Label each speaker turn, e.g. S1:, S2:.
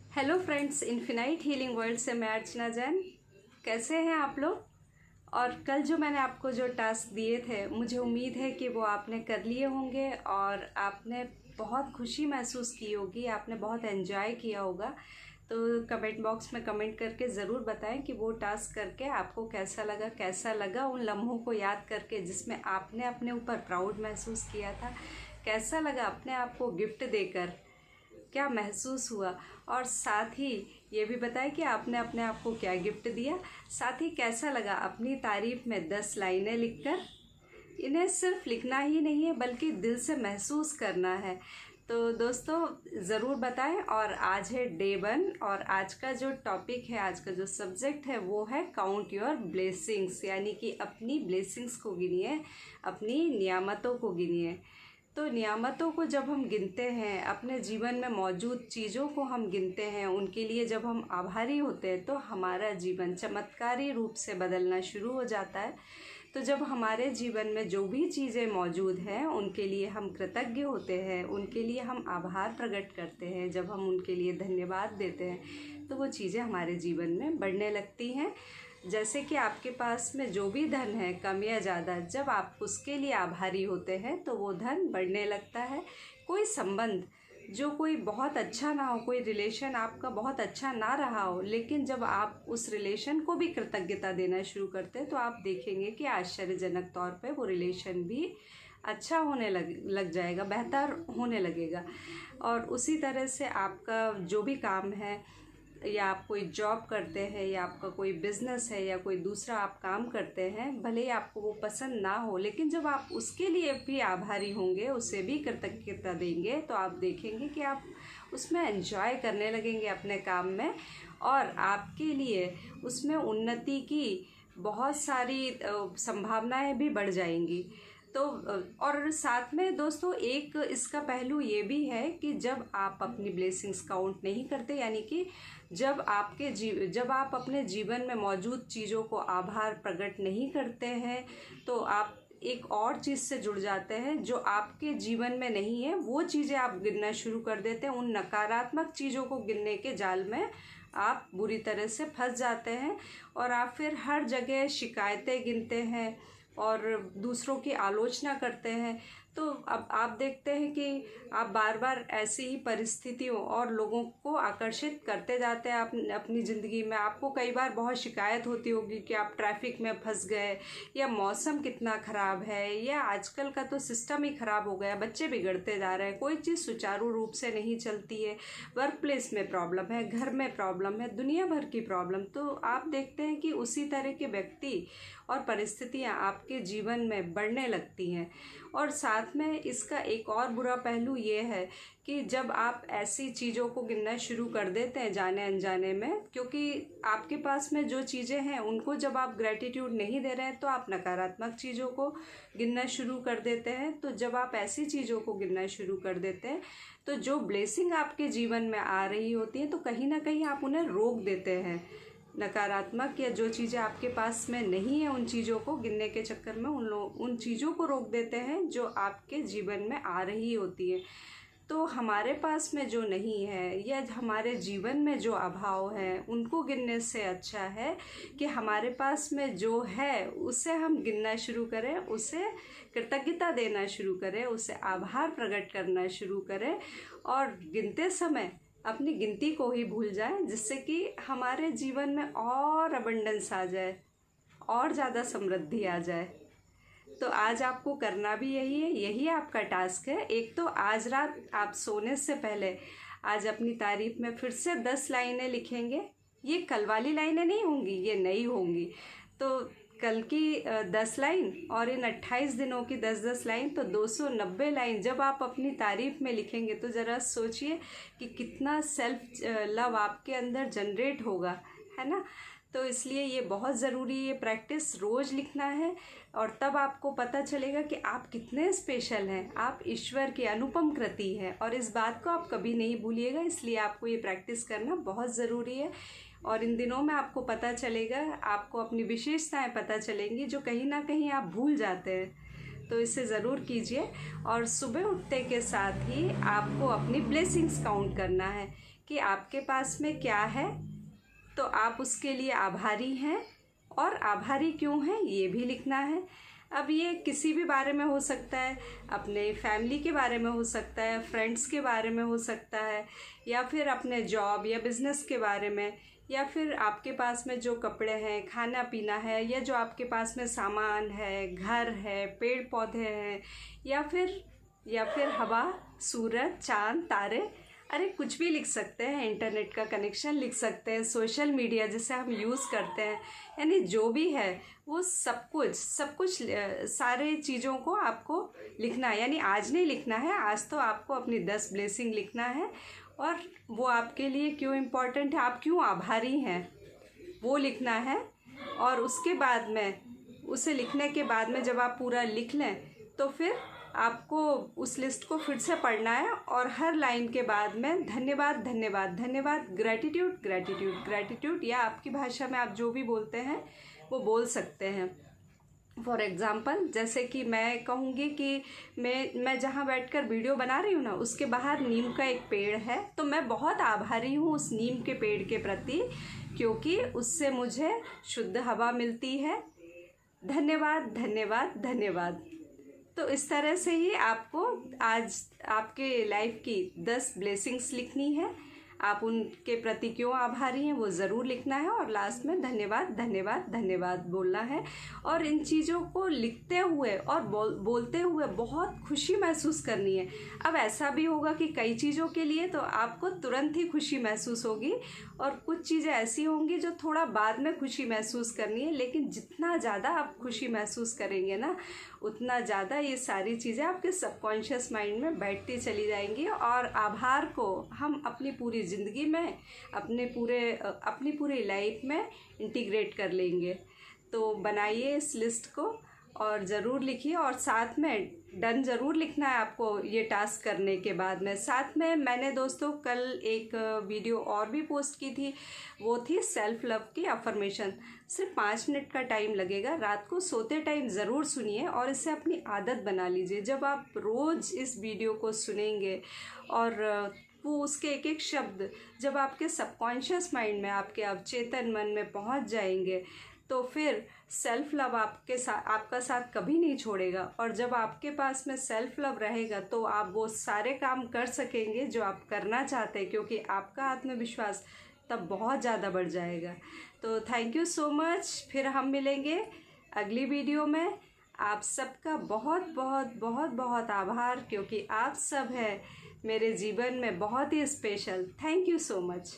S1: Hello friends, infinite healing world से मैं अर्चना जैन। कैसे हैं आप लोग? और कल जो मैंने आपको जो टास्क दिए थे, मुझे उम्मीद है कि वो आपने कर लिए होंगे और आपने बहुत खुशी महसूस की होगी, आपने बहुत एंजॉय किया होगा। तो कमेंट बॉक्स में कमेंट करके ज़रूर बताएं कि वो टास्क करके आपको कैसा लगा उन लम्हों को याद करके जिसमें आपने अपने ऊपर प्राउड महसूस किया था। कैसा लगा अपने आप को गिफ्ट देकर, क्या महसूस हुआ। और साथ ही ये भी बताएं कि आपने अपने आप को क्या गिफ्ट दिया। साथ ही कैसा लगा अपनी तारीफ में 10 लाइनें लिखकर। इन्हें सिर्फ लिखना ही नहीं है बल्कि दिल से महसूस करना है। तो दोस्तों ज़रूर बताएं। और आज है डे 1 और आज का जो टॉपिक है, आज का जो सब्जेक्ट है वो है काउंट योर ब्लेसिंग्स, यानी कि अपनी ब्लेसिंग्स को गिनिए, अपनी नियामतों को गिनिए। तो नियामतों को जब हम गिनते हैं, अपने जीवन में मौजूद चीज़ों को हम गिनते हैं, उनके लिए जब हम आभारी होते हैं तो हमारा जीवन चमत्कारी रूप से बदलना शुरू हो जाता है। तो जब हमारे जीवन में जो भी चीज़ें मौजूद हैं उनके लिए हम कृतज्ञ होते हैं, उनके लिए हम आभार प्रकट करते हैं, जब हम उनके लिए धन्यवाद देते हैं तो वो चीज़ें हमारे जीवन में बढ़ने लगती हैं। जैसे कि आपके पास में जो भी धन है, कम या ज़्यादा, जब आप उसके लिए आभारी होते हैं तो वो धन बढ़ने लगता है। कोई संबंध जो कोई बहुत अच्छा ना हो, कोई रिलेशन आपका बहुत अच्छा ना रहा हो, लेकिन जब आप उस रिलेशन को भी कृतज्ञता देना शुरू करते हैं तो आप देखेंगे कि आश्चर्यजनक तौर पे वो रिलेशन भी अच्छा होने लग जाएगा, बेहतर होने लगेगा। और उसी तरह से आपका जो भी काम है, या आप कोई जॉब करते हैं, या आपका कोई बिज़नेस है, या कोई दूसरा आप काम करते हैं, भले ही आपको वो पसंद ना हो, लेकिन जब आप उसके लिए भी आभारी होंगे, उसे भी कृतज्ञता देंगे, तो आप देखेंगे कि आप उसमें एंजॉय करने लगेंगे अपने काम में, और आपके लिए उसमें उन्नति की बहुत सारी संभावनाएं भी बढ़ जाएंगी। तो और साथ में दोस्तों एक इसका पहलू ये भी है कि जब आप अपनी ब्लेसिंग्स काउंट नहीं करते, यानी कि जब आप अपने जीवन में मौजूद चीज़ों को आभार प्रकट नहीं करते हैं, तो आप एक और चीज़ से जुड़ जाते हैं जो आपके जीवन में नहीं है। वो चीज़ें आप गिनना शुरू कर देते हैं, उन नकारात्मक चीज़ों को गिनने के जाल में आप बुरी तरह से फंस जाते हैं, और आप फिर हर जगह शिकायतें गिनते हैं और दूसरों की आलोचना करते हैं। तो अब आप देखते हैं कि आप बार बार ऐसी ही परिस्थितियों और लोगों को आकर्षित करते जाते हैं अपनी ज़िंदगी में। आपको कई बार बहुत शिकायत होती होगी कि आप ट्रैफिक में फंस गए, या मौसम कितना ख़राब है, या आजकल का तो सिस्टम ही ख़राब हो गया, बच्चे बिगड़ते जा रहे हैं, कोई चीज़ सुचारू रूप से नहीं चलती है, वर्क प्लेस में प्रॉब्लम है, घर में प्रॉब्लम है, दुनिया भर की प्रॉब्लम। तो आप देखते हैं कि उसी तरह के व्यक्ति और परिस्थितियाँ आपके जीवन में बढ़ने लगती हैं। और साथ में इसका एक और बुरा पहलू ये है कि जब आप ऐसी चीज़ों को गिनना शुरू कर देते हैं जाने अनजाने में, क्योंकि आपके पास में जो चीज़ें हैं उनको जब आप ग्रैटिट्यूड नहीं दे रहे हैं तो आप नकारात्मक चीज़ों को गिनना शुरू कर देते हैं। तो जब आप ऐसी चीज़ों को गिनना शुरू कर देते हैं तो जो ब्लेसिंग आपके जीवन में आ रही होती है तो कहीं ना कहीं आप उन्हें रोक देते हैं। नकारात्मक या जो चीज़ें आपके पास में नहीं है, उन चीज़ों को गिनने के चक्कर में उन चीज़ों को रोक देते हैं जो आपके जीवन में आ रही होती है। तो हमारे पास में जो नहीं है या हमारे जीवन में जो अभाव है उनको गिनने से अच्छा है कि हमारे पास में जो है उसे हम गिनना शुरू करें, उसे कृतज्ञता देना शुरू करें, उसे आभार प्रकट करना शुरू करें, और गिनते समय अपनी गिनती को ही भूल जाए, जिससे कि हमारे जीवन में और अबंडेंस आ जाए, और ज़्यादा समृद्धि आ जाए। तो आज आपको करना भी यही है, यही आपका टास्क है। एक तो आज रात आप सोने से पहले आज अपनी तारीफ में फिर से 10 लाइनें लिखेंगे। ये कल वाली लाइनें नहीं होंगी, ये नई होंगी। तो कल की 10 लाइन और इन 28 दिनों की 10-10 लाइन, तो 290 लाइन जब आप अपनी तारीफ में लिखेंगे तो ज़रा सोचिए कि कितना सेल्फ लव आपके अंदर जनरेट होगा, है ना। तो इसलिए ये बहुत ज़रूरी है, प्रैक्टिस रोज़ लिखना है, और तब आपको पता चलेगा कि आप कितने स्पेशल हैं, आप ईश्वर की अनुपम कृति हैं, और इस बात को आप कभी नहीं भूलिएगा। इसलिए आपको ये प्रैक्टिस करना बहुत ज़रूरी है। और इन दिनों में आपको पता चलेगा, आपको अपनी विशेषताएं पता चलेंगी जो कहीं ना कहीं आप भूल जाते हैं। तो इसे ज़रूर कीजिए। और सुबह उठते के साथ ही आपको अपनी ब्लेसिंग्स काउंट करना है कि आपके पास में क्या है, तो आप उसके लिए आभारी हैं और आभारी क्यों हैं ये भी लिखना है। अब ये किसी भी बारे में हो सकता है, अपने फैमिली के बारे में हो सकता है, फ्रेंड्स के बारे में हो सकता है, या फिर अपने जॉब या बिज़नेस के बारे में, या फिर आपके पास में जो कपड़े हैं, खाना पीना है, या जो आपके पास में सामान है, घर है, पेड़ पौधे हैं, या फिर हवा, सूरज, चाँद, तारे, अरे कुछ भी लिख सकते हैं। इंटरनेट का कनेक्शन लिख सकते हैं, सोशल मीडिया जिसे हम यूज़ करते हैं, यानी जो भी है वो सब कुछ सारे चीज़ों को आपको लिखना है। यानी आज नहीं लिखना है, आज तो आपको अपनी 10 ब्लेसिंग लिखना है और वो आपके लिए क्यों इम्पोर्टेंट है, आप क्यों आभारी हैं वो लिखना है। और उसके बाद में, उसे लिखने के बाद में जब आप पूरा लिख लें तो फिर आपको उस लिस्ट को फिर से पढ़ना है और हर लाइन के बाद में धन्यवाद धन्यवाद धन्यवाद, ग्रैटिट्यूड ग्रैटिट्यूड ग्रैटिट्यूड, या आपकी भाषा में आप जो भी बोलते हैं वो बोल सकते हैं। फॉर एग्ज़ाम्पल, जैसे कि मैं कहूँगी कि मैं जहाँ बैठकर वीडियो बना रही हूँ ना, उसके बाहर नीम का एक पेड़ है, तो मैं बहुत आभारी हूँ उस नीम के पेड़ के प्रति, क्योंकि उससे मुझे शुद्ध हवा मिलती है। धन्यवाद धन्यवाद धन्यवाद। तो इस तरह से ही आपको आज आपके लाइफ की 10 ब्लेसिंग्स लिखनी है। आप उनके प्रति क्यों आभारी हैं वो ज़रूर लिखना है और लास्ट में धन्यवाद धन्यवाद धन्यवाद बोलना है। और इन चीज़ों को लिखते हुए और बोलते हुए बहुत खुशी महसूस करनी है। अब ऐसा भी होगा कि कई चीज़ों के लिए तो आपको तुरंत ही खुशी महसूस होगी और कुछ चीज़ें ऐसी होंगी जो थोड़ा बाद में खुशी महसूस करनी है, लेकिन जितना ज़्यादा आप खुशी महसूस करेंगे ना, उतना ज़्यादा ये सारी चीज़ें आपके सबकॉन्शियस माइंड में बैठती चली जाएंगी। और आभार को हम अपनी पूरी ज़िंदगी में, अपनी पूरी लाइफ में इंटीग्रेट कर लेंगे। तो बनाइए इस लिस्ट को और ज़रूर लिखिए, और साथ में डन ज़रूर लिखना है आपको ये टास्क करने के बाद में। साथ में मैंने दोस्तों कल एक वीडियो और भी पोस्ट की थी, वो थी सेल्फ लव की अफर्मेशन। सिर्फ 5 मिनट का टाइम लगेगा, रात को सोते टाइम ज़रूर सुनिए और इसे अपनी आदत बना लीजिए। जब आप रोज़ इस वीडियो को सुनेंगे और वो उसके एक एक शब्द जब आपके सबकॉन्शियस माइंड में, आपके अवचेतन मन में पहुंच जाएंगे, तो फिर सेल्फ लव आपका साथ कभी नहीं छोड़ेगा। और जब आपके पास में सेल्फ लव रहेगा तो आप वो सारे काम कर सकेंगे जो आप करना चाहते हैं, क्योंकि आपका आत्मविश्वास तब बहुत ज़्यादा बढ़ जाएगा। तो थैंक यू सो मच। फिर हम मिलेंगे अगली वीडियो में। आप सबका बहुत बहुत बहुत बहुत आभार, क्योंकि आप सब हैं मेरे जीवन में बहुत ही special. Thank you so much.